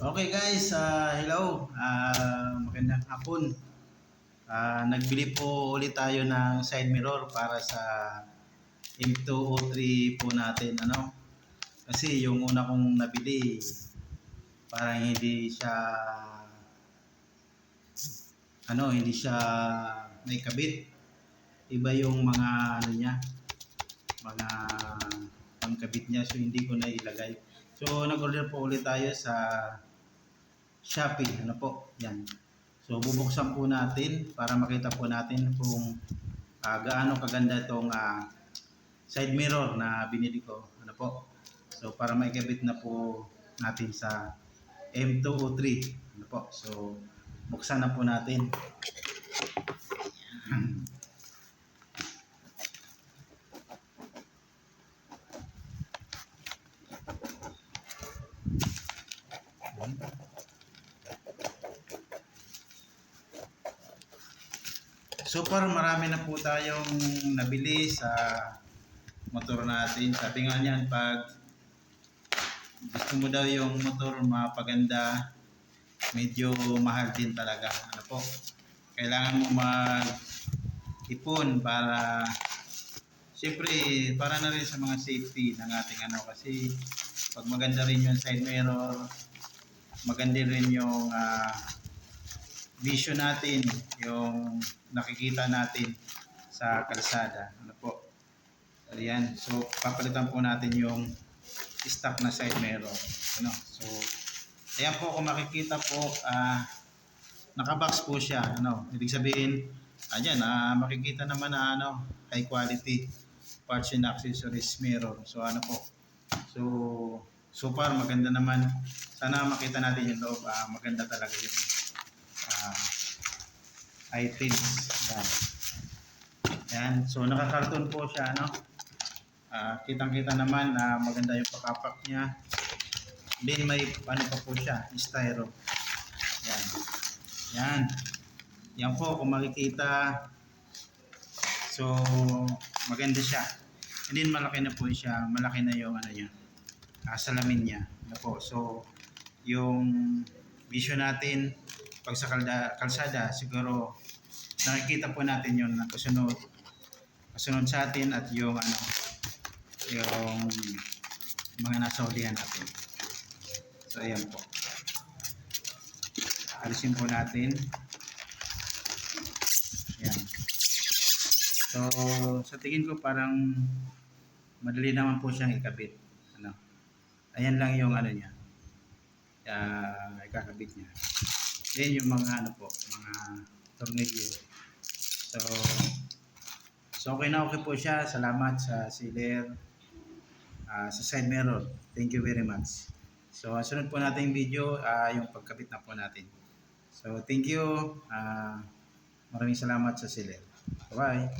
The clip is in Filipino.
Okay guys, hello. Magandang hapon. Nagbili po ulit tayo ng side mirror para sa M203 po natin. Kasi yung una kong nabili, parang hindi siya may kabit. Iba yung mga niya, mga pangkabit niya, so hindi ko na ilagay. So nag-order po ulit tayo sa Shopee, yan. So bubuksan po natin para makita po natin kung gaano kaganda itong side mirror na binili ko, So para maikabit na po natin sa M203, So buksan na po natin. So far marami na po tayong nabili sa motor natin. Sabi nga niyan, pag gusto mo daw yung motor mapaganda, medyo mahal din talaga. Kailangan mo mag-ipon para siyempre para na rin sa mga safety ng ating kasi pag maganda rin yung side mirror, maganda rin yung vision natin, yung nakikita natin sa kalsada. Ayan. So papalitan po natin yung stock na side mirror. So ayan po, kung makikita po, nakabox po siya. Ibig sabihin, makikita naman na high quality parts and accessories mirror. So so far maganda naman. Sana makita natin yung loob. Maganda talaga yung items. Yan. So naka-carton po siya, kitang-kita naman na maganda yung pakapak niya. Then may pa po siya, styro. Yan. Yan po kung makikita. So maganda siya. And then malaki na po siya, malaki na yung niya. Salamin niya. So yung vision natin pag sa kalsada, siguro nakikita po natin yung kasunod sa atin at yung yung mga nasa hulihan natin. So ayan po, alisin po natin. Ayan. So sa tingin ko parang madali naman po siyang ikabit. Ayan lang yung niya, ikakabit niya. Yan yung mga mga tornilyo. So okay po siya. Salamat sa seller, sa side mirror. Thank you very much. So sunod po natin yung video, yung pagkabit na po natin. So thank you. Maraming salamat sa seller. Bye.